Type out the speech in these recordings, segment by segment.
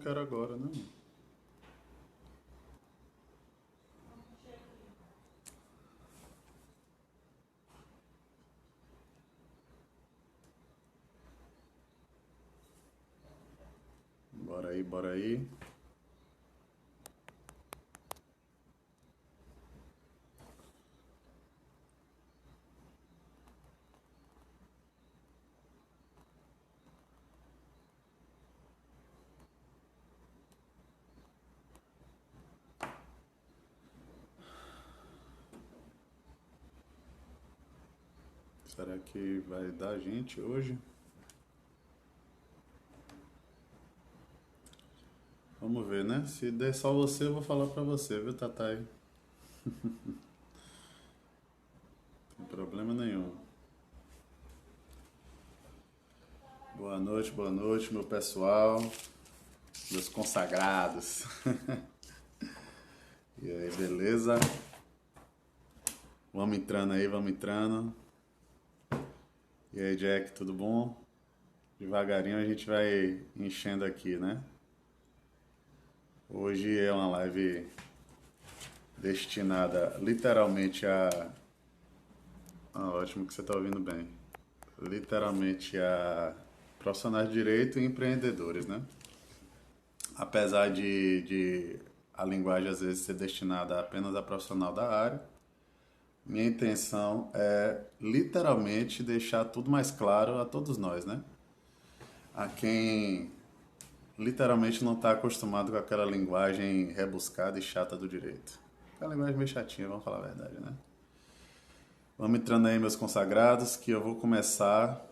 quero agora, né? Bora aí, bora aí. Será que vai dar gente hoje? Vamos ver, né? Se der só você, eu vou falar pra você, viu, Tatai? Não tem problema nenhum. Boa noite, meu pessoal, meus consagrados. E aí, beleza? Vamos entrando aí, vamos entrando. E aí, Jack, tudo bom? Devagarinho a gente vai enchendo aqui, né? Hoje é uma live destinada literalmente a. Ah, ótimo que você está ouvindo bem. Literalmente a profissionais de direito e empreendedores, né? Apesar de a linguagem às vezes ser destinada apenas a profissional da área, minha intenção é literalmente deixar tudo mais claro a todos nós, né? A quem literalmente não está acostumado com aquela linguagem rebuscada e chata do direito. Aquela linguagem meio chatinha, vamos falar a verdade, né? Vamos entrando aí, meus consagrados, que eu vou começar,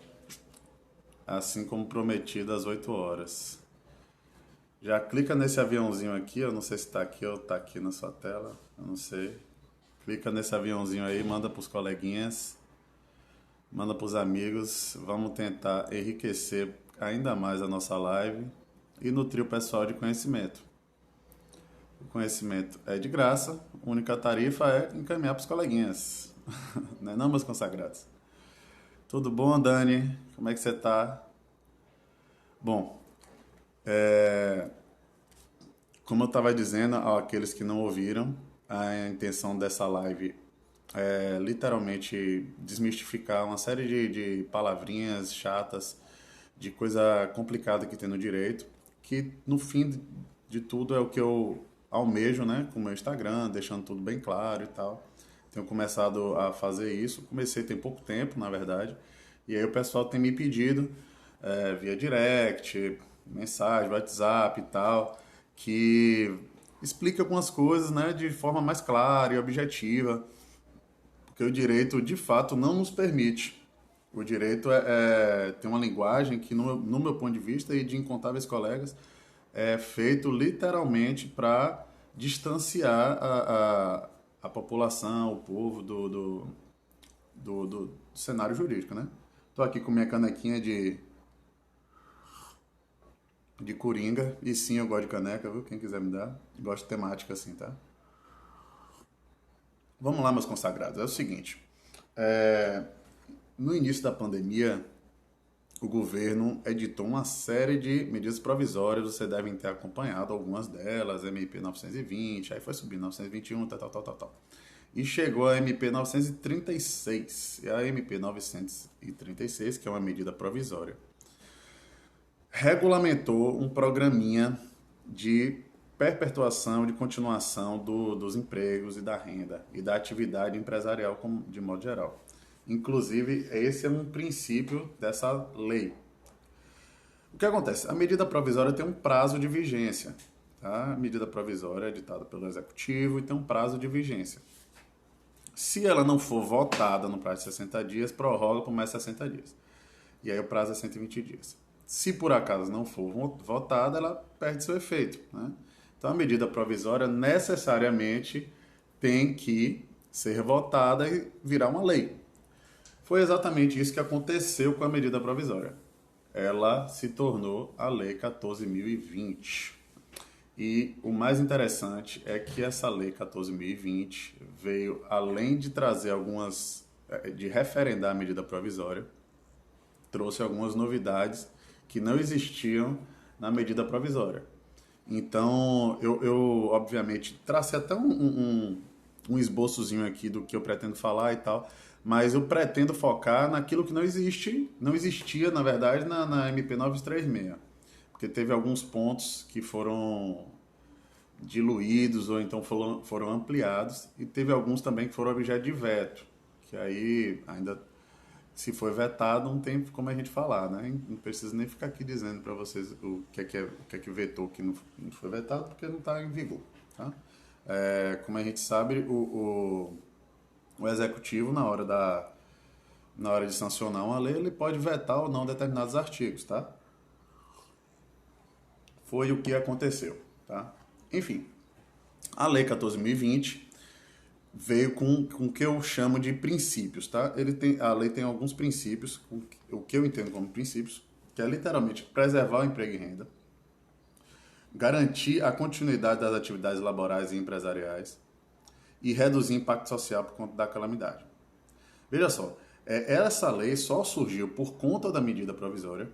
assim como prometido, às 8 horas. Já clica nesse aviãozinho aqui, eu não sei se está aqui ou está aqui na sua tela, eu não sei. Clica nesse aviãozinho aí, manda para os coleguinhas, manda para os amigos. Vamos tentar enriquecer ainda mais a nossa live e nutrir o pessoal de conhecimento. O conhecimento é de graça, a única tarifa é encaminhar para os coleguinhas. Não é não, meus consagrados? Tudo bom, Dani? Como é que você tá? Bom, como eu estava dizendo, àqueles que não ouviram, a intenção dessa live é literalmente desmistificar uma série de palavrinhas chatas, de coisa complicada que tem no direito, que no fim de tudo é o que eu almejo, né, com o meu Instagram, deixando tudo bem claro e tal. Tenho começado a fazer isso, comecei tem pouco tempo, na verdade, e aí o pessoal tem me pedido via direct, mensagem, WhatsApp e tal, que explica algumas coisas, né, de forma mais clara e objetiva, porque o direito de fato não nos permite. O direito tem uma linguagem que, no meu ponto de vista e de incontáveis colegas, é feito literalmente para distanciar a população, o povo do cenário jurídico, né? Tô aqui com minha canequinha de coringa, e sim, eu gosto de caneca, viu? Quem quiser me dar, gosto de temática assim, tá? Vamos lá, meus consagrados. É o seguinte, no início da pandemia, o governo editou uma série de medidas provisórias, vocês devem ter acompanhado algumas delas, MP 920, aí foi subindo 921, tal, tal, tal, tal, tal. E chegou a MP 936, e a MP 936, que é uma medida provisória, regulamentou um programinha de perpetuação, de continuação dos empregos e da renda e da atividade empresarial de modo geral. Inclusive, esse é um princípio dessa lei. O que acontece? A medida provisória tem um prazo de vigência. Tá? A medida provisória é editada pelo Executivo e tem um prazo de vigência. Se ela não for votada no prazo de 60 dias, prorroga por mais 60 dias. E aí o prazo é 120 dias. Se por acaso não for votada, ela perde seu efeito. Né? Então a medida provisória necessariamente tem que ser votada e virar uma lei. Foi exatamente isso que aconteceu com a medida provisória. Ela se tornou a Lei 14.020. E o mais interessante é que essa Lei 14.020 veio, além de trazer de referendar a medida provisória, trouxe algumas novidades que não existiam na medida provisória. Então, eu obviamente, tracei até um esboçozinho aqui do que eu pretendo falar e tal, mas eu pretendo focar naquilo que não existe, não existia, na verdade, na MP 936. Porque teve alguns pontos que foram diluídos ou então foram ampliados, e teve alguns também que foram objeto de veto, que aí ainda se foi vetado, não tem como a gente falar, né? Não precisa nem ficar aqui dizendo para vocês o que é que vetou, que não foi vetado, porque não está em vigor, tá? Como a gente sabe, o executivo, na hora de sancionar uma lei, ele pode vetar ou não determinados artigos, tá? Foi o que aconteceu, tá? Enfim, a Lei 14.020 veio com o que eu chamo de princípios, tá? A lei tem alguns princípios, o que eu entendo como princípios, que é literalmente preservar o emprego e renda, garantir a continuidade das atividades laborais e empresariais e reduzir o impacto social por conta da calamidade. Veja só, essa lei só surgiu por conta da medida provisória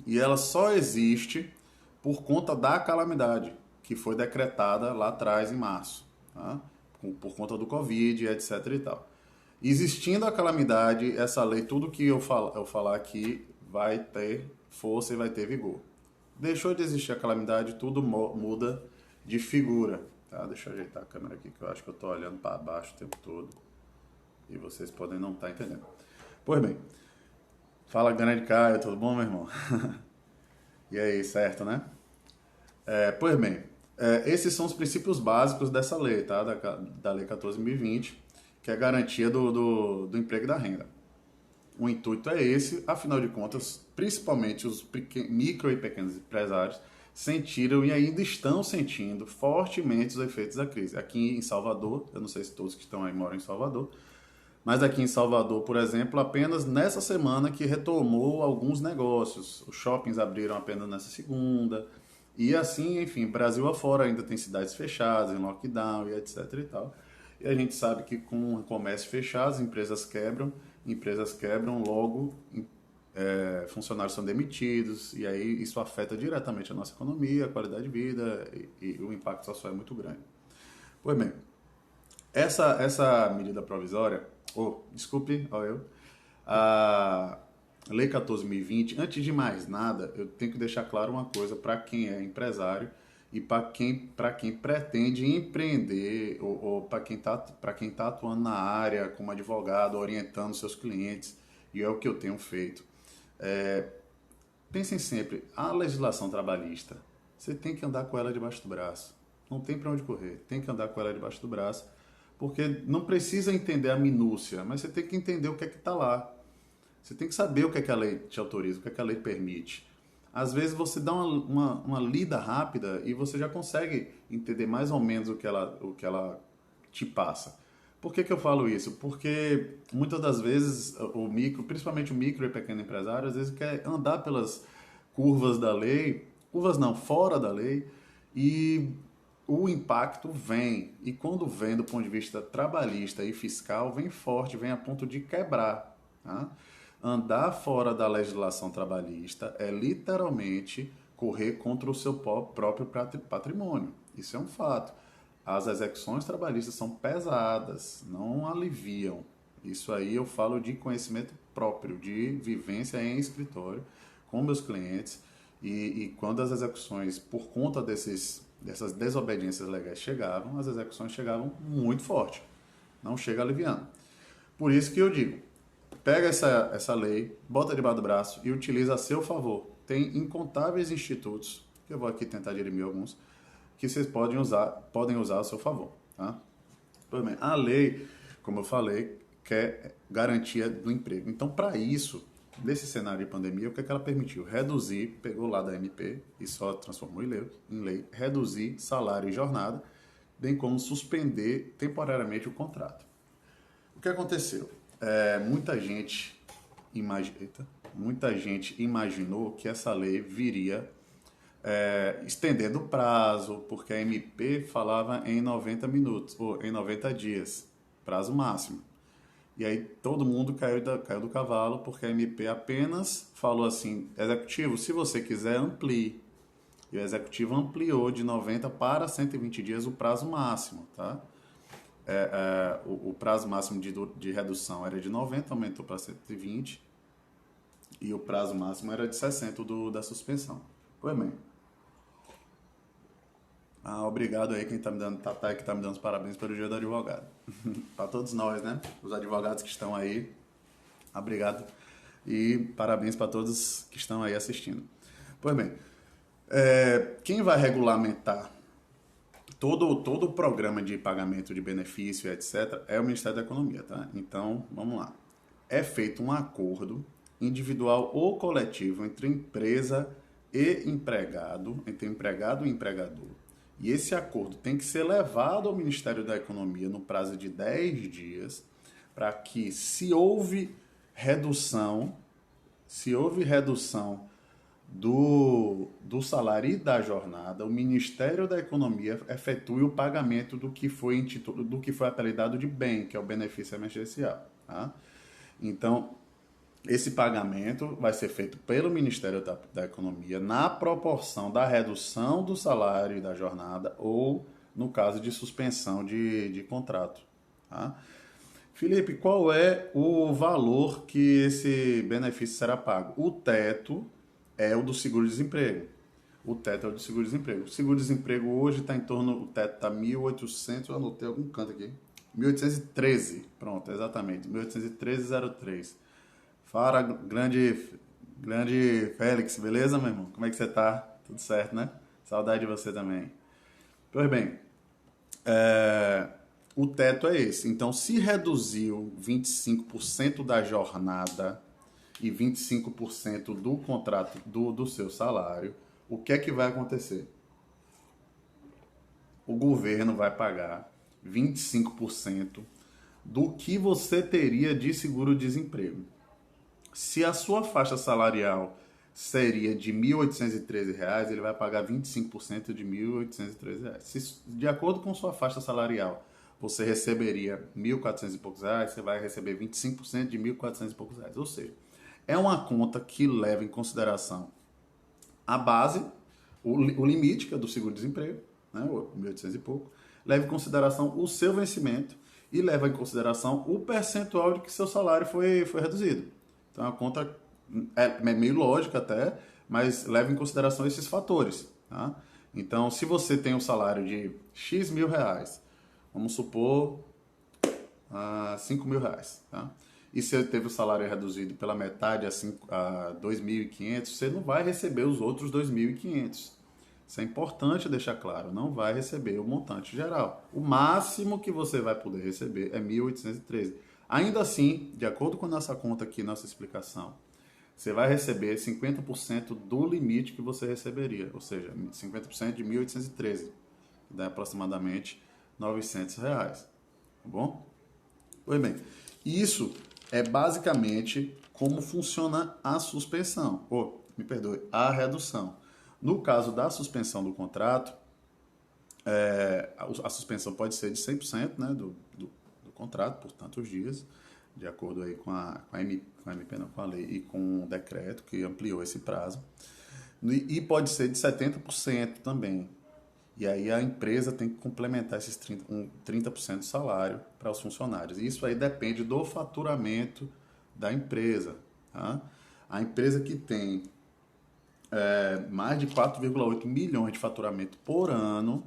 e ela só existe por conta da calamidade que foi decretada lá atrás, em março, tá? Por conta do Covid, etc. e tal. Existindo a calamidade, essa lei, tudo que eu falar aqui vai ter força e vai ter vigor. Deixou de existir a calamidade, tudo muda de figura. Tá? Deixa eu ajeitar a câmera aqui, que eu acho que eu estou olhando para baixo o tempo todo. E vocês podem não estar entendendo. Pois bem, fala grande Caio, tudo bom, meu irmão? E aí, certo, né? Pois bem, esses são os princípios básicos dessa lei, tá? Da Lei 14.020, que é a garantia do emprego e da renda. O intuito é esse, afinal de contas, principalmente os micro e pequenos empresários sentiram e ainda estão sentindo fortemente os efeitos da crise. Aqui em Salvador, eu não sei se todos que estão aí moram em Salvador, mas aqui em Salvador, por exemplo, apenas nessa semana que retomou alguns negócios. Os shoppings abriram apenas nessa segunda. E assim, enfim, Brasil afora ainda tem cidades fechadas, em lockdown e etc e tal. E a gente sabe que com o comércio fechado, as empresas quebram, logo funcionários são demitidos, e aí isso afeta diretamente a nossa economia, a qualidade de vida, e o impacto social é muito grande. Pois bem, essa medida provisória, desculpe, a Lei 14.020, antes de mais nada, eu tenho que deixar claro uma coisa para quem é empresário e para quem pretende empreender ou para quem tá atuando na área como advogado, orientando seus clientes, e é o que eu tenho feito. Pensem sempre, a legislação trabalhista, você tem que andar com ela debaixo do braço. Não tem para onde correr, tem que andar com ela debaixo do braço, porque não precisa entender a minúcia, mas você tem que entender o que é que está lá. Você tem que saber o que é que a lei te autoriza, o que é que a lei permite. Às vezes você dá uma lida rápida e você já consegue entender mais ou menos o que ela te passa. Por que eu falo isso? Porque muitas das vezes principalmente o micro e pequeno empresário, às vezes quer andar pelas curvas da lei, curvas não, fora da lei, e o impacto vem. E quando vem do ponto de vista trabalhista e fiscal, vem forte, vem a ponto de quebrar. Tá? Andar fora da legislação trabalhista é literalmente correr contra o seu próprio patrimônio. Isso é um fato. As execuções trabalhistas são pesadas, não aliviam. Isso aí eu falo de conhecimento próprio, de vivência em escritório com meus clientes. E quando as execuções, por conta dessas desobediências legais chegavam, as execuções chegavam muito forte. Não chega aliviando. Por isso que eu digo, pega essa lei, bota debaixo do braço e utiliza a seu favor. Tem incontáveis institutos, que eu vou aqui tentar dirimir alguns, que vocês podem usar a seu favor. Tá? Pois bem, a lei, como eu falei, quer garantia do emprego. Então, para isso, nesse cenário de pandemia, o que é que ela permitiu? Reduzir, pegou lá da MP e só transformou em lei, reduzir salário e jornada, bem como suspender temporariamente o contrato. O que aconteceu? Muita gente imaginou que essa lei viria estendendo o prazo, porque a MP falava em 90 minutos, ou em 90 dias, prazo máximo. E aí todo mundo caiu do cavalo, porque a MP apenas falou assim, executivo, se você quiser, amplie. E o executivo ampliou de 90 para 120 dias o prazo máximo, tá? O prazo máximo de redução era de 90, aumentou para 120, e o prazo máximo era de 60 da suspensão. Pois bem. Obrigado aí quem tá me dando, Tatá, que tá me dando os parabéns pelo dia do advogado. Para todos nós, né? Os advogados que estão aí, obrigado. E parabéns para todos que estão aí assistindo. Pois bem, quem vai regulamentar todo o programa de pagamento de benefício, etc., é o Ministério da Economia, tá? Então, vamos lá. É feito um acordo individual ou coletivo entre empresa e empregado, entre empregado e empregador. E esse acordo tem que ser levado ao Ministério da Economia no prazo de 10 dias, para que, se houve redução do salário e da jornada, o Ministério da Economia efetue o pagamento do que foi apelidado de bem, que é o benefício emergencial. Tá? Então, esse pagamento vai ser feito pelo Ministério da Economia na proporção da redução do salário e da jornada ou no caso de suspensão de contrato. Tá? Felipe, qual é o valor que esse benefício será pago? O teto é o do seguro-desemprego. O teto é o do seguro-desemprego. O seguro-desemprego hoje está em torno, o teto está 1.800, eu anotei algum canto aqui, 1.813, pronto, exatamente, 1.813,03. Fala, grande Félix, beleza, meu irmão? Como é que você tá? Tudo certo, né? Saudade de você também. Pois bem, o teto é esse. Então, se reduziu 25% da jornada e 25% do contrato do seu salário, o que é que vai acontecer? O governo vai pagar 25% do que você teria de seguro-desemprego. Se a sua faixa salarial seria de R$ 1.813, ele vai pagar 25% de R$ 1.813. Se, de acordo com sua faixa salarial, você receberia R$ 1.400 e poucos reais, você vai receber 25% de R$ 1.400 e poucos reais. Ou seja, é uma conta que leva em consideração a base, o limite, que é do seguro-desemprego, né, o 1.800 e pouco, leva em consideração o seu vencimento e leva em consideração o percentual de que seu salário foi reduzido. Então, a conta é meio lógica até, mas leva em consideração esses fatores. Tá? Então, se você tem um salário de X mil reais, vamos supor 5 mil reais, tá? E você teve o salário reduzido pela metade a 2.500, você não vai receber os outros 2.500. Isso é importante deixar claro, não vai receber o montante geral. O máximo que você vai poder receber é 1.813. Ainda assim, de acordo com a nossa conta aqui, nossa explicação, você vai receber 50% do limite que você receberia, ou seja, 50% de 1.813, que dá aproximadamente R$ 900, tá bom? Pois bem, isso é basicamente como funciona a suspensão, a redução. No caso da suspensão do contrato, a suspensão pode ser de 100%, né, do contrato por tantos dias, de acordo aí com a lei e com o decreto que ampliou esse prazo. E pode ser de 70% também. E aí a empresa tem que complementar esses 30% do salário para os funcionários. E isso aí depende do faturamento da empresa. Tá? A empresa que tem mais de 4,8 milhões de faturamento por ano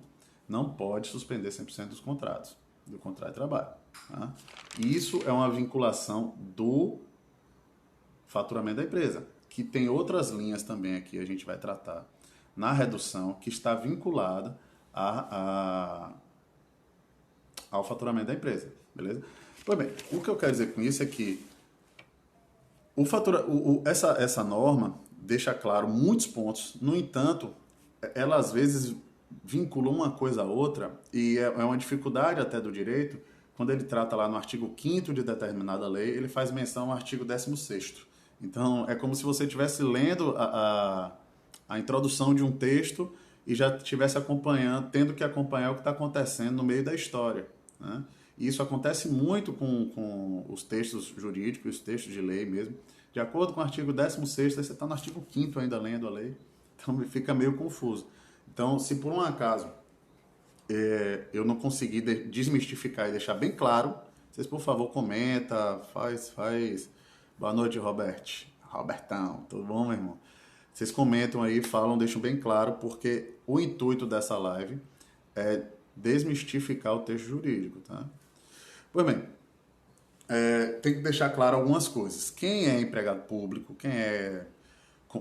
não pode suspender 100% do contrato de trabalho. Tá? E isso é uma vinculação do faturamento da empresa, que tem outras linhas também aqui, a gente vai tratar na redução, que está vinculada ao faturamento da empresa, beleza? Pois bem, o que eu quero dizer com isso é que essa norma deixa claro muitos pontos, no entanto, ela às vezes vincula uma coisa a outra, e é uma dificuldade até do direito, quando ele trata lá no artigo 5º de determinada lei, ele faz menção ao artigo 16º. Então, é como se você estivesse lendo a introdução de um texto e já estivesse acompanhando, tendo que acompanhar o que está acontecendo no meio da história. Né? E isso acontece muito com os textos jurídicos, os textos de lei mesmo. De acordo com o artigo 16º, você está no artigo 5º ainda lendo a lei. Então fica meio confuso. Então, se por um acaso eu não consegui desmistificar e deixar bem claro, vocês por favor comenta, faz. Boa noite, Robertão, tudo bom, meu irmão? Vocês comentam aí, falam, deixam bem claro, porque o intuito dessa live é desmistificar o texto jurídico, tá? Pois bem, tem que deixar claro algumas coisas. Quem é empregado público, quem é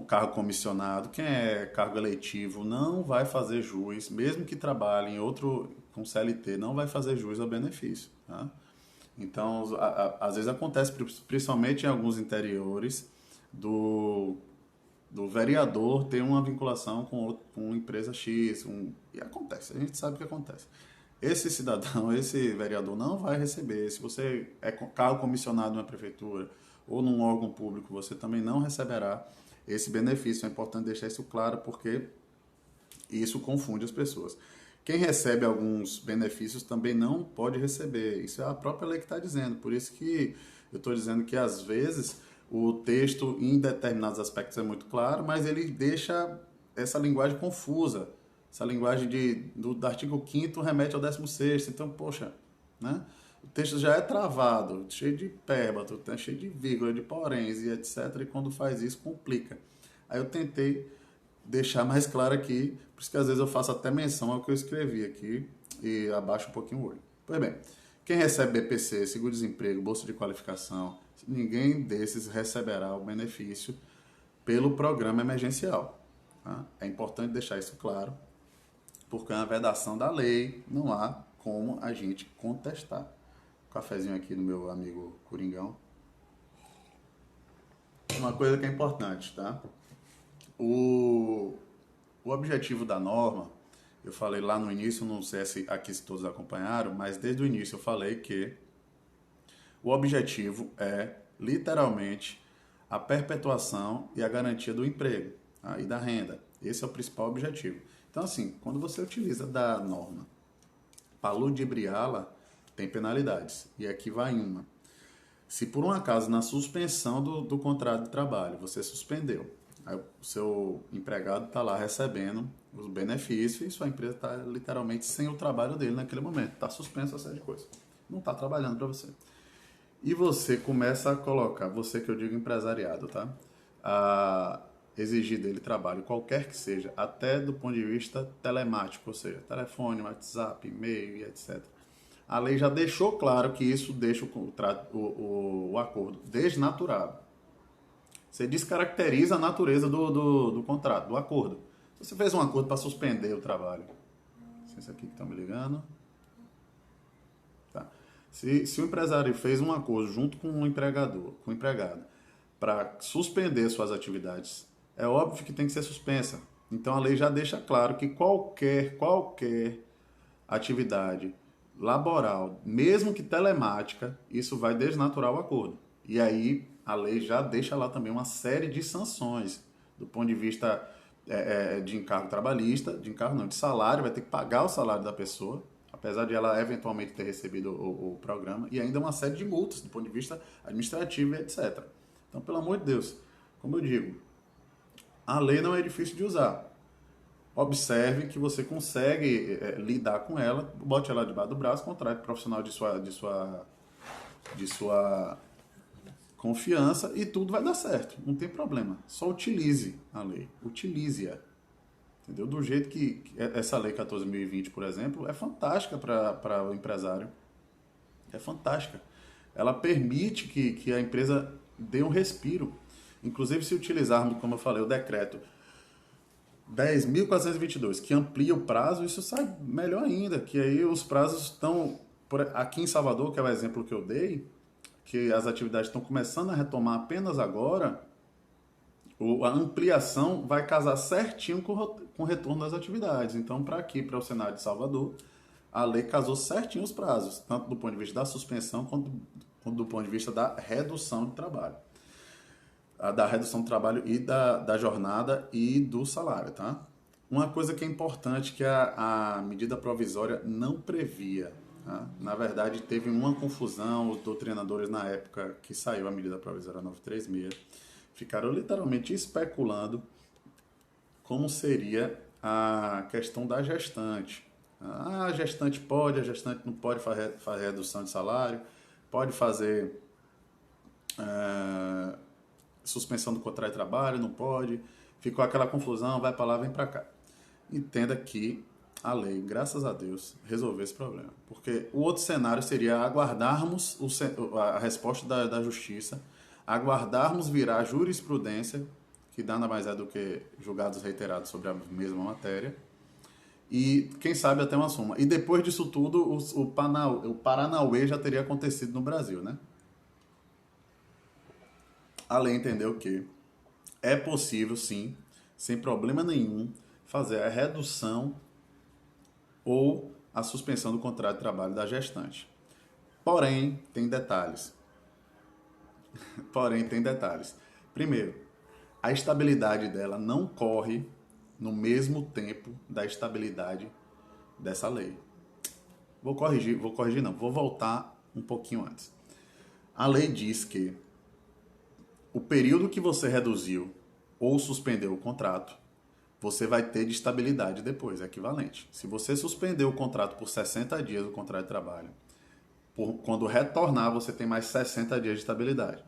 cargo comissionado, quem é cargo eletivo, não vai fazer jus, mesmo que trabalhe em outro com CLT, não vai fazer jus ao benefício, tá? Então, às vezes acontece, principalmente em alguns interiores, do vereador ter uma vinculação com empresa X, e acontece, a gente sabe que acontece. Esse cidadão, esse vereador não vai receber. Se você é cargo comissionado na prefeitura ou num órgão público, você também não receberá esse benefício. É importante deixar isso claro porque isso confunde as pessoas. Quem recebe alguns benefícios também não pode receber. Isso é a própria lei que está dizendo. Por isso que eu estou dizendo que às vezes o texto em determinados aspectos é muito claro, mas ele deixa essa linguagem confusa. Essa linguagem do artigo 5º remete ao 16º. Então, poxa, né? O texto já é travado, cheio de pérbato, cheio de vírgula, de poréns e etc. E quando faz isso, complica. Aí eu tentei deixar mais claro aqui, por isso que às vezes eu faço até menção ao que eu escrevi aqui e abaixo um pouquinho o olho. Pois bem, quem recebe BPC, seguro-desemprego, bolsa de qualificação, ninguém desses receberá o benefício pelo programa emergencial. Tá? É importante deixar isso claro, porque é uma vedação da lei, não há como a gente contestar. Um cafezinho aqui do meu amigo Coringão. Uma coisa que é importante, tá? O objetivo da norma, eu falei lá no início, não sei se aqui se todos acompanharam, mas desde o início eu falei que o objetivo é, literalmente, a perpetuação e a garantia do emprego, tá? E da renda. Esse é o principal objetivo. Então, assim, quando você utiliza da norma para ludibriá-la, tem penalidades. E aqui vai uma. Se por um acaso, na suspensão do contrato de trabalho, você suspendeu, aí o seu empregado está lá recebendo os benefícios e sua empresa está literalmente sem o trabalho dele naquele momento. Está suspenso essa série de coisas. Não está trabalhando para você. E você começa a colocar, você que eu digo empresariado, tá? A exigir dele trabalho, qualquer que seja, até do ponto de vista telemático, ou seja, telefone, WhatsApp, e-mail e etc. A lei já deixou claro que isso deixa o acordo desnaturado. Você descaracteriza a natureza do contrato, do acordo. Você fez um acordo para suspender o trabalho. Esse aqui que está me ligando. Tá. Se o empresário fez um acordo junto com o empregador, com o empregado, para suspender suas atividades, é óbvio que tem que ser suspensa. Então a lei já deixa claro que qualquer atividade laboral, mesmo que telemática, isso vai desnaturar o acordo. E aí a lei já deixa lá também uma série de sanções do ponto de vista de encargo trabalhista, de salário, vai ter que pagar o salário da pessoa, apesar de ela eventualmente ter recebido o programa, e ainda uma série de multas do ponto de vista administrativo e etc. Então, pelo amor de Deus, como eu digo, a lei não é difícil de usar. Observe que você consegue lidar com ela, bote ela debaixo do braço, contrate profissional de sua confiança e tudo vai dar certo. Não tem problema. Só utilize a lei. Utilize-a. Entendeu? Do jeito que essa lei 14.020, por exemplo, é fantástica para o empresário. É fantástica. Ela permite que a empresa dê um respiro. Inclusive, se utilizarmos, como eu falei, o decreto 10.422, que amplia o prazo, isso sai melhor ainda, que aí os prazos estão... Aqui em Salvador, que é o exemplo que eu dei, que as atividades estão começando a retomar apenas agora, a ampliação vai casar certinho com o retorno das atividades. Então, para aqui, para o Senado de Salvador, a lei casou certinho os prazos, tanto do ponto de vista da suspensão, quanto do ponto de vista da redução de trabalho. Da redução do trabalho e da jornada e do salário, tá? Uma coisa que é importante que a medida provisória não previa, tá? Na verdade, teve uma confusão, os doutrinadores na época que saiu a medida provisória 936 ficaram literalmente especulando como seria a questão da gestante. A gestante pode, a gestante não pode fazer redução de salário, pode fazer suspensão do contrato de trabalho, não pode. Ficou aquela confusão, vai para lá, vem para cá. Entenda que a lei, graças a Deus, resolveu esse problema. Porque o outro cenário seria aguardarmos a resposta da justiça, aguardarmos virar jurisprudência, que nada mais é do que julgados reiterados sobre a mesma matéria, e quem sabe até uma soma. E depois disso tudo, o Paranauê já teria acontecido no Brasil, né? A lei entendeu que é possível, sim, sem problema nenhum, fazer a redução ou a suspensão do contrato de trabalho da gestante. Porém, tem detalhes. Porém, tem detalhes. Primeiro, a estabilidade dela não corre no mesmo tempo da estabilidade dessa lei. Vou corrigir não, vou voltar um pouquinho antes. A lei diz que o período que você reduziu ou suspendeu o contrato, você vai ter de estabilidade depois, é equivalente. Se você suspendeu o contrato por 60 dias, o contrato de trabalho, quando retornar, você tem mais 60 dias de estabilidade.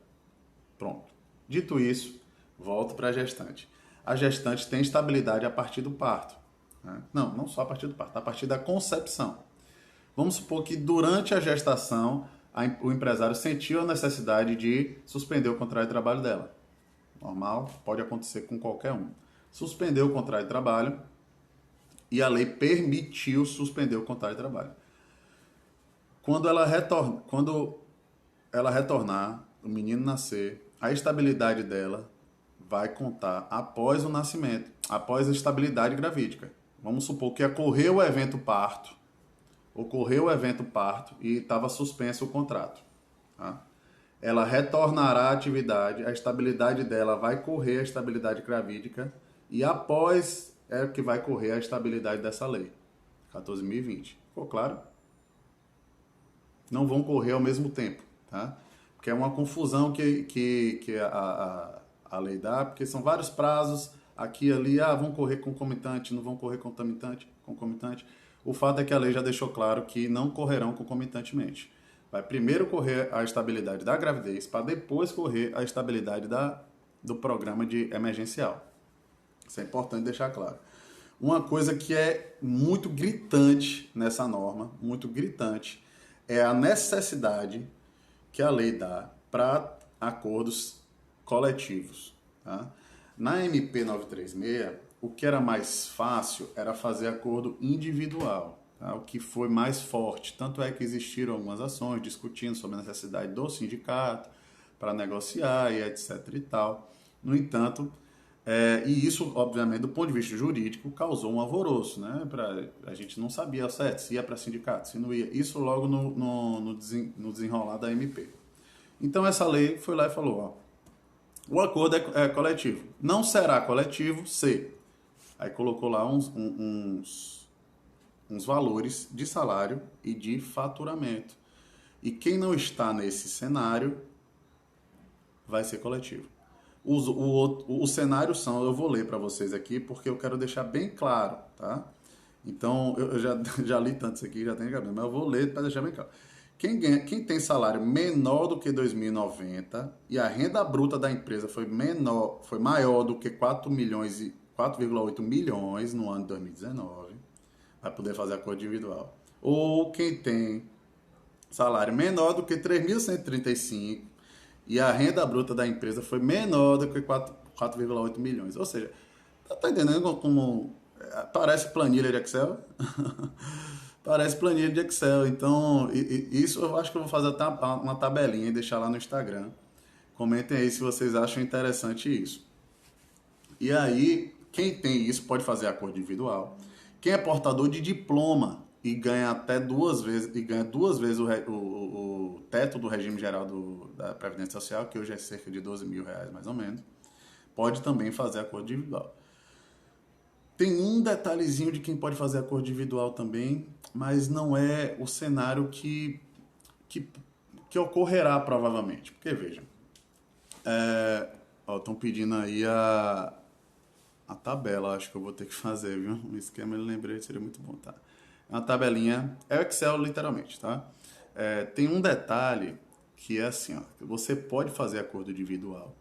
Pronto. Dito isso, volto para a gestante. A gestante tem estabilidade a partir do parto. Né? Não só a partir do parto, a partir da concepção. Vamos supor que durante a gestação, o empresário sentiu a necessidade de suspender o contrato de trabalho dela. Normal, pode acontecer com qualquer um. Suspendeu o contrato de trabalho e a lei permitiu suspender o contrato de trabalho. Quando ela retornar, o menino nascer, a estabilidade dela vai contar após o nascimento, após a estabilidade gravídica. Vamos supor que ocorreu o evento parto e estava suspenso o contrato. Tá? Ela retornará à atividade, a estabilidade dela vai correr a estabilidade gravídica e após é que vai correr a estabilidade dessa lei, 14.020. Ficou claro? Não vão correr ao mesmo tempo, tá? Porque é uma confusão que a lei dá, porque são vários prazos, aqui e ali, vão correr concomitante, não vão correr concomitante. O fato é que a lei já deixou claro que não correrão concomitantemente. Vai primeiro correr a estabilidade da gravidez, para depois correr a estabilidade do programa de emergencial. Isso é importante deixar claro. Uma coisa que é muito gritante nessa norma, muito gritante, é a necessidade que a lei dá para acordos coletivos. Tá? Na MP 936, o que era mais fácil era fazer acordo individual, tá? O que foi mais forte. Tanto é que existiram algumas ações discutindo sobre a necessidade do sindicato para negociar e etc. e tal. No entanto, e isso, obviamente, do ponto de vista jurídico, causou um alvoroço, né? A gente não sabia certo se ia para sindicato, se não ia. Isso logo no desenrolar da MP. Então, essa lei foi lá e falou, o acordo é coletivo. Não será coletivo se... Aí colocou lá uns valores de salário e de faturamento. E quem não está nesse cenário vai ser coletivo. Os cenários são, eu vou ler para vocês aqui, porque eu quero deixar bem claro, tá? Então, eu já li tanto isso aqui, já tenho cabelo, mas eu vou ler para deixar bem claro. Quem tem salário menor do que 2.090 e a renda bruta da empresa foi maior do que 4,8 milhões no ano de 2019, vai poder fazer acordo individual. Ou quem tem salário menor do que 3.135 e a renda bruta da empresa foi menor do que 4,8 milhões. Ou seja, tá entendendo como parece planilha de Excel? Parece planilha de Excel. Então, isso eu acho que eu vou fazer até uma tabelinha e deixar lá no Instagram. Comentem aí se vocês acham interessante isso. E aí, quem tem isso pode fazer acordo individual. Quem é portador de diploma e ganha até duas vezes o teto do regime geral da Previdência Social, que hoje é cerca de 12 mil reais mais ou menos, pode também fazer acordo individual. Tem um detalhezinho de quem pode fazer acordo individual também, mas não é o cenário que ocorrerá provavelmente. Porque, vejam, estão pedindo aí a tabela, acho que eu vou ter que fazer, viu? Um esquema, eu lembrei, seria muito bom, tá? É uma tabelinha, é o Excel literalmente, tá? Tem um detalhe que é assim, ó, que você pode fazer acordo individual,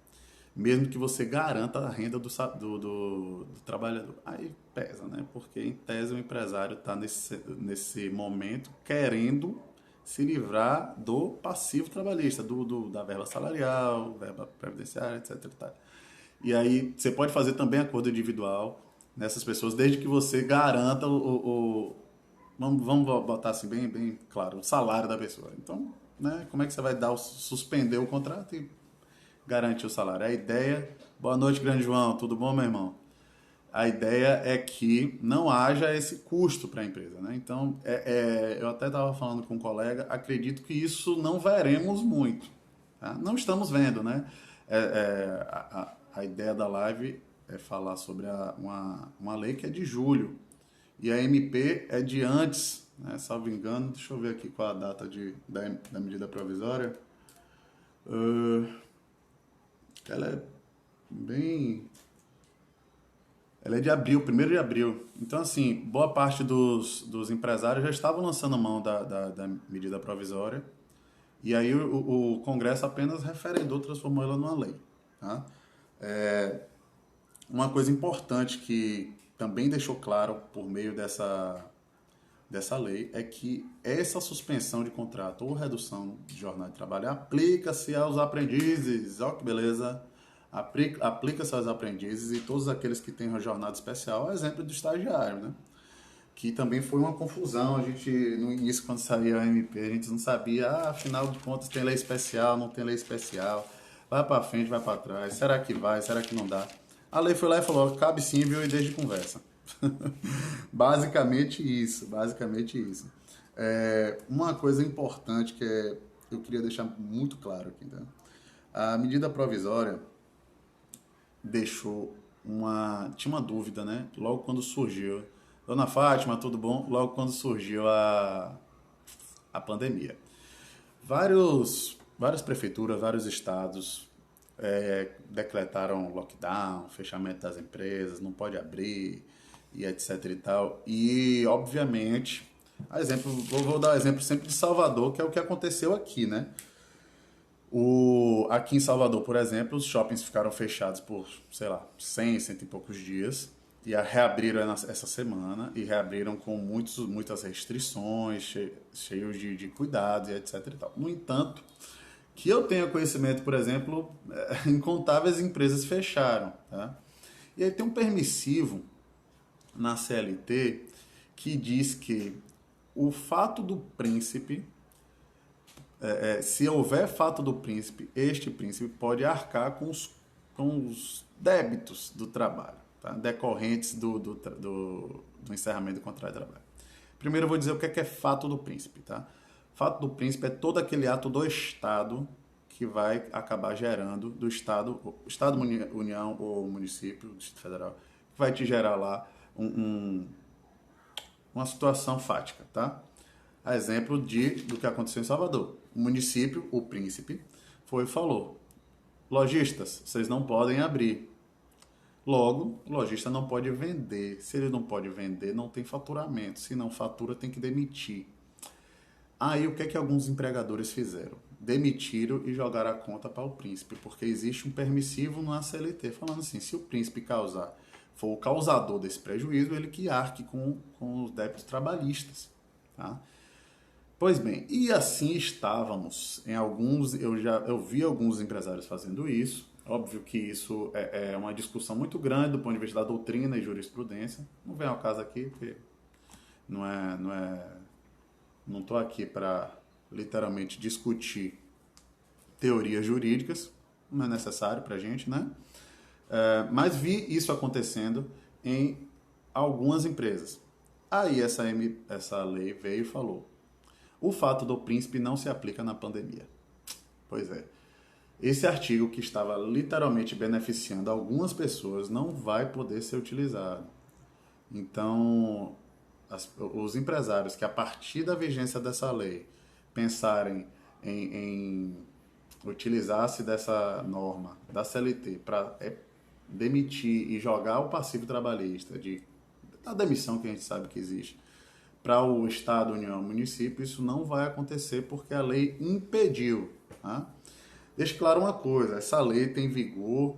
mesmo que você garanta a renda do trabalhador. Aí pesa, né? Porque em tese o empresário está nesse momento querendo se livrar do passivo trabalhista, da verba salarial, verba previdenciária, etc. E tal. E aí você pode fazer também acordo individual nessas pessoas, desde que você garanta vamos botar assim bem claro, o salário da pessoa. Então, né, como é que você vai suspender o contrato e garantir o salário? A ideia, boa noite, grande João, tudo bom, meu irmão? A ideia é que não haja esse custo para a empresa, né? Então, eu até estava falando com um colega, acredito que isso não veremos muito, tá? Não estamos vendo, né? A ideia da live é falar sobre uma lei que é de julho e a MP é de antes, né? Salvo engano, deixa eu ver aqui qual a data da medida provisória. Ela é bem. Ela é de abril, 1º de abril. Então, assim, boa parte dos empresários já estavam lançando mão da medida provisória. E aí o Congresso apenas referendou, transformou ela numa lei. Tá? Uma coisa importante que também deixou claro por meio dessa lei é que essa suspensão de contrato ou redução de jornada de trabalho aplica-se aos aprendizes. Olha que beleza! Aplica-se aos aprendizes e todos aqueles que têm uma jornada especial, a exemplo do estagiário, né? Que também foi uma confusão. A gente, no início, quando saiu a MP, a gente não sabia, afinal de contas, tem lei especial, não tem lei especial, vai para frente, vai para trás, será que vai, será que não dá? A lei foi lá e falou, cabe sim, viu, e desde conversa. Basicamente isso, basicamente isso. Uma coisa importante eu queria deixar muito claro aqui, tá? A medida provisória tinha uma dúvida, né? Logo quando surgiu, Dona Fátima, tudo bom? Logo quando surgiu a pandemia. Várias prefeituras, vários estados decretaram lockdown, fechamento das empresas, não pode abrir, e etc e tal. E, obviamente, vou dar o exemplo sempre de Salvador, que é o que aconteceu aqui, né? Aqui em Salvador, por exemplo, os shoppings ficaram fechados por, sei lá, 100, cento e poucos dias. E reabriram essa semana e reabriram com muitas restrições, cheios de cuidados e etc e tal. No entanto, que eu tenha conhecimento, por exemplo, incontáveis empresas fecharam. Tá? E aí tem um permissivo na CLT que diz que o fato do príncipe se houver fato do príncipe, este príncipe pode arcar com os débitos do trabalho, tá? Decorrentes do encerramento do contrato de trabalho. Primeiro eu vou dizer o que é fato do príncipe. Tá? Fato do príncipe é todo aquele ato do Estado que vai acabar gerando, do Estado, União ou município, Distrito Federal, que vai te gerar lá uma situação fática. Tá? A exemplo do que aconteceu em Salvador. O município, o príncipe, foi e falou: lojistas, vocês não podem abrir. Logo, o lojista não pode vender. Se ele não pode vender, não tem faturamento. Se não fatura, tem que demitir. Aí o que é que alguns empregadores fizeram? Demitiram e jogaram a conta para o príncipe, porque existe um permissivo na CLT falando assim: se o príncipe for o causador desse prejuízo, ele que arque com os débitos trabalhistas. Tá? Pois bem, e assim estávamos em eu vi alguns empresários fazendo isso. Óbvio que isso é uma discussão muito grande do ponto de vista da doutrina e jurisprudência. Não vem ao caso aqui, porque não estou aqui para literalmente discutir teorias jurídicas, não é necessário para a gente, né? Mas vi isso acontecendo em algumas empresas. Aí essa lei veio e falou: o fato do príncipe não se aplica na pandemia. Pois é. Esse artigo que estava literalmente beneficiando algumas pessoas não vai poder ser utilizado. Então, os empresários que a partir da vigência dessa lei pensarem em utilizar-se dessa norma da CLT para demitir e jogar o passivo trabalhista da demissão que a gente sabe que existe para o Estado, União, município, isso não vai acontecer porque a lei impediu. Tá? Deixe claro uma coisa, essa lei tem vigor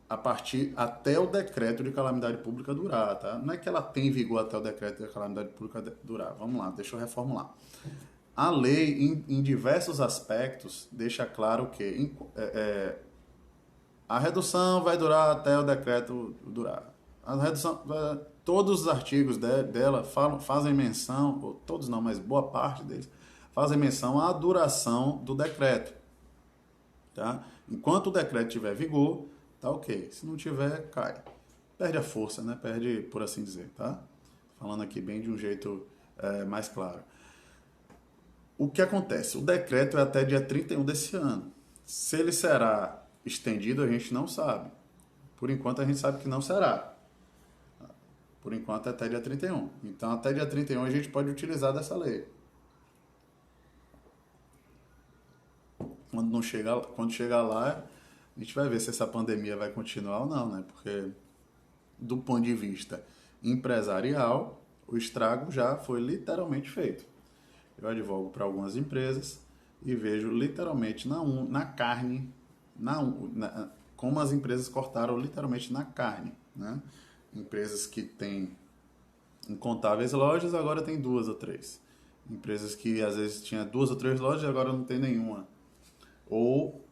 a partir até o decreto de calamidade pública durar, tá? Não é que ela tem vigor até o decreto de calamidade pública durar. Vamos lá, deixa eu reformular. A lei, em diversos aspectos, deixa claro que a redução vai durar até o decreto durar. A redução, todos os artigos dela fazem menção, ou todos não, mas boa parte deles, fazem menção à duração do decreto. Tá? Enquanto o decreto tiver vigor, tá ok. Se não tiver, cai. Perde a força, né? Perde, por assim dizer, tá? Falando aqui bem de um jeito mais claro. O que acontece? O decreto é até dia 31 desse ano. Se ele será estendido, a gente não sabe. Por enquanto, a gente sabe que não será. Por enquanto, até dia 31. Então, até dia 31 a gente pode utilizar dessa lei. Quando chegar lá, a gente vai ver se essa pandemia vai continuar ou não, né? Porque, do ponto de vista empresarial, o estrago já foi literalmente feito. Eu advogo para algumas empresas e vejo literalmente na carne, como as empresas cortaram literalmente na carne, né? Empresas que têm incontáveis lojas, agora tem 2 ou 3. Empresas que às vezes tinha 2 ou 3 lojas e agora não tem nenhuma. Ou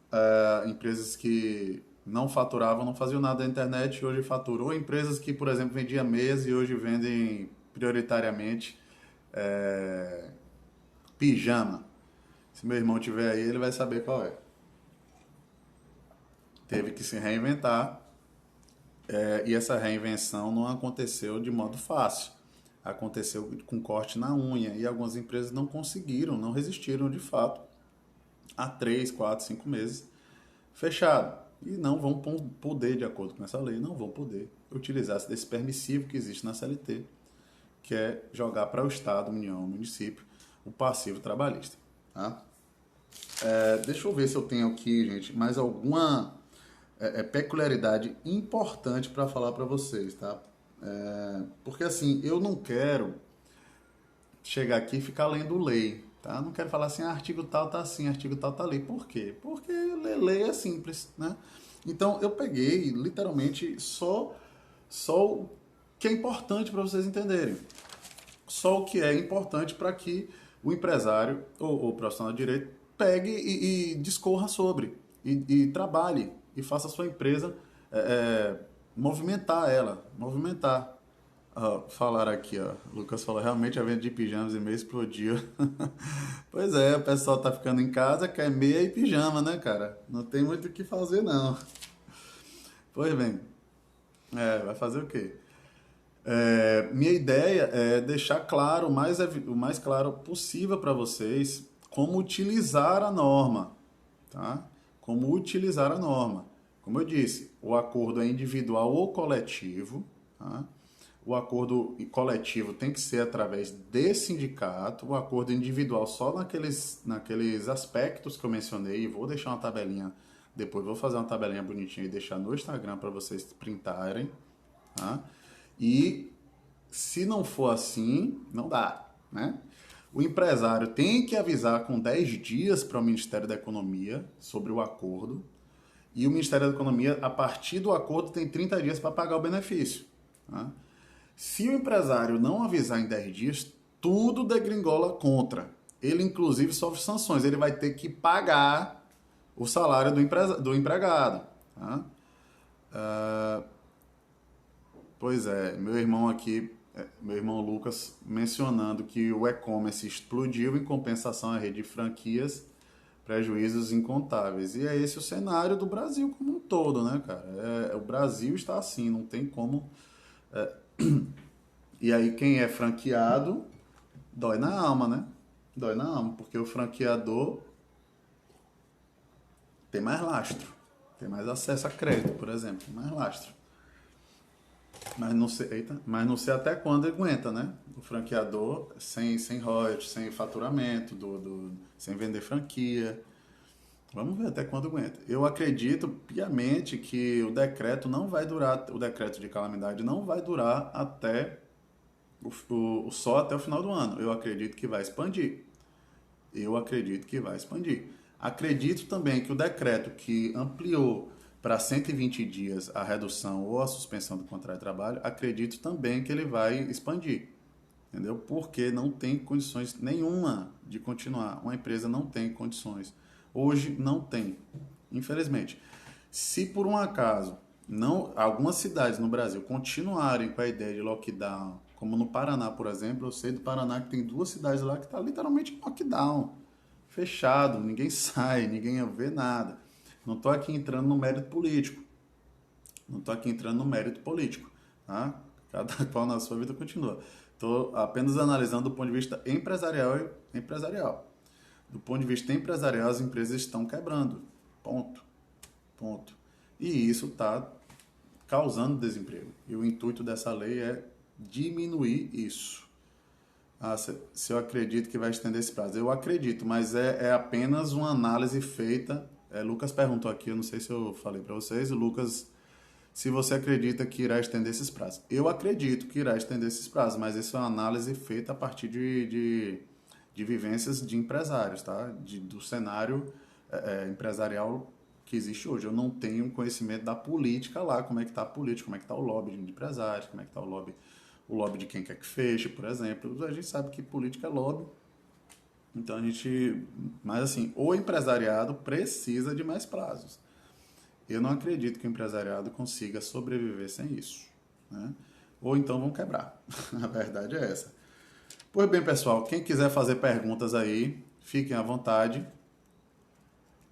empresas que não faturavam, não faziam nada na internet e hoje faturam. Ou empresas que, por exemplo, vendiam meias e hoje vendem prioritariamente pijama. Se meu irmão tiver aí, ele vai saber qual é. Teve que se reinventar e essa reinvenção não aconteceu de modo fácil. Aconteceu com corte na unha e algumas empresas não conseguiram, não resistiram de fato há 3, 4, 5 meses fechado. E não vão poder, de acordo com essa lei, não vão poder utilizar desse permissivo que existe na CLT, que é jogar para o Estado, União, município, o passivo trabalhista. Tá? Deixa eu ver se eu tenho aqui, gente, mais alguma peculiaridade importante para falar para vocês, tá? Porque assim, eu não quero chegar aqui e ficar lendo lei, tá? Não quero falar assim, artigo tal tá assim, artigo tal tá ali. Por quê? Porque ler lei é simples, né? Então eu peguei literalmente só o que é importante para vocês entenderem. Só o que é importante para que o empresário ou o profissional de direito pegue e discorra sobre, e trabalhe, e faça a sua empresa movimentar. Falaram aqui, ó. O Lucas falou, realmente a venda de pijamas e meia explodiu. Pois é, o pessoal tá ficando em casa, quer meia e pijama, né, cara? Não tem muito o que fazer, não. Pois bem, vai fazer o quê? Minha ideia é deixar claro, o mais claro possível para vocês, como utilizar a norma, tá? Como utilizar a norma. Como eu disse, o acordo é individual ou coletivo, tá? O acordo coletivo tem que ser através de sindicato, o acordo individual só naqueles aspectos que eu mencionei, vou deixar uma tabelinha, depois vou fazer uma tabelinha bonitinha e deixar no Instagram para vocês printarem, tá? E se não for assim, não dá, né? O empresário tem que avisar com 10 dias para o Ministério da Economia sobre o acordo, e o Ministério da Economia, a partir do acordo, tem 30 dias para pagar o benefício, tá? Se o empresário não avisar em 10 dias, tudo degringola contra. Ele, inclusive, sofre sanções. Ele vai ter que pagar o salário do empregado. Tá? Pois é, meu irmão Lucas, mencionando que o e-commerce explodiu em compensação à rede de franquias, prejuízos incontáveis. E é esse o cenário do Brasil como um todo, né, cara? O Brasil está assim, não tem como... E aí quem é franqueado dói na alma, né? Dói na alma, porque o franqueador tem mais lastro, tem mais acesso a crédito, por exemplo, tem mais lastro. Mas não sei até quando aguenta, né? O franqueador sem royalties, sem faturamento, sem vender franquia. Vamos ver até quando aguenta. Eu acredito piamente que o decreto não vai durar, o decreto de calamidade não vai durar até só até o final do ano. Eu acredito que vai expandir. Eu acredito que vai expandir. Acredito também que o decreto que ampliou para 120 dias a redução ou a suspensão do contrato de trabalho, acredito também que ele vai expandir. Entendeu? Porque não tem condições nenhuma de continuar. Uma empresa não tem condições. Hoje não tem, infelizmente. Se por um acaso não algumas cidades no Brasil continuarem com a ideia de lockdown, como no Paraná, por exemplo, eu sei do Paraná que tem duas cidades lá que está literalmente em lockdown, fechado, ninguém sai, ninguém vê nada. Não estou aqui entrando no mérito político. Não estou aqui entrando no mérito político, tá? Cada qual na sua vida continua. Estou apenas analisando do ponto de vista empresarial. Do ponto de vista empresarial, as empresas estão quebrando. Ponto. Ponto. E isso está causando desemprego. E o intuito dessa lei é diminuir isso. Ah, se eu acredito que vai estender esse prazo. Eu acredito, mas é apenas uma análise feita. Lucas perguntou aqui, eu não sei se eu falei para vocês, o Lucas, se você acredita que irá estender esses prazos. Eu acredito que irá estender esses prazos, mas isso é uma análise feita a partir de vivências de empresários, tá? Do cenário empresarial que existe hoje. Eu não tenho conhecimento da política lá, como é que está a política, como é que está o lobby de empresários, como é que está o lobby de quem quer que feche, por exemplo. A gente sabe que política é lobby, então a gente... Mas assim, o empresariado precisa de mais prazos. Eu não acredito que o empresariado consiga sobreviver sem isso, né? Ou então vão quebrar. A verdade é essa. Pois bem, pessoal, quem quiser fazer perguntas aí, fiquem à vontade.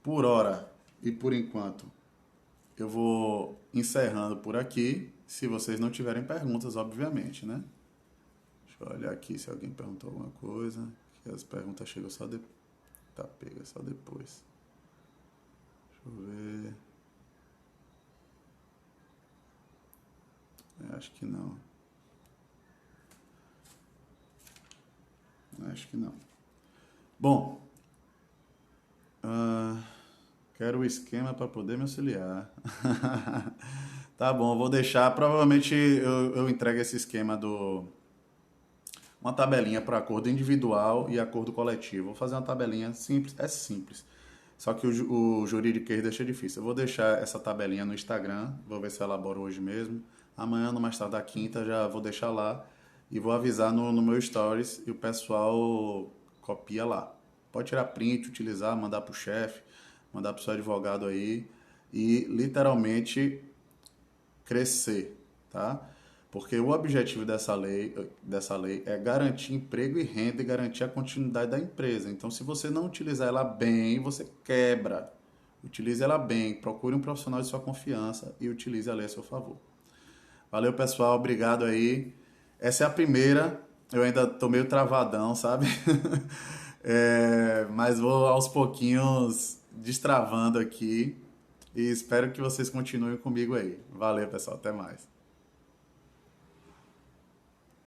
Por hora e por enquanto, eu vou encerrando por aqui, se vocês não tiverem perguntas, obviamente, né? Deixa eu olhar aqui se alguém perguntou alguma coisa, que as perguntas chegam só depois. Tá, pega só depois. Deixa eu ver. Acho que não. Acho que não. Bom, quero o esquema para poder me auxiliar. Tá bom, eu vou deixar. Provavelmente eu entrego esse esquema uma tabelinha para acordo individual e acordo coletivo. Vou fazer uma tabelinha simples, é simples. Só que o juridiquês deixa difícil. Eu vou deixar essa tabelinha no Instagram, vou ver se eu elaboro hoje mesmo. Amanhã, no mais tarde da quinta, já vou deixar lá e vou avisar no meu stories e o pessoal copia lá. Pode tirar print, utilizar, mandar pro chefe, mandar pro seu advogado aí e literalmente crescer, tá? Porque o objetivo dessa lei é garantir emprego e renda e garantir a continuidade da empresa. Então, se você não utilizar ela bem, você quebra. Utilize ela bem, procure um profissional de sua confiança e utilize a lei a seu favor. Valeu, pessoal, obrigado aí. Essa é a primeira, eu ainda tô meio travadão, sabe? Mas vou aos pouquinhos destravando aqui e espero que vocês continuem comigo aí. Valeu, pessoal, até mais.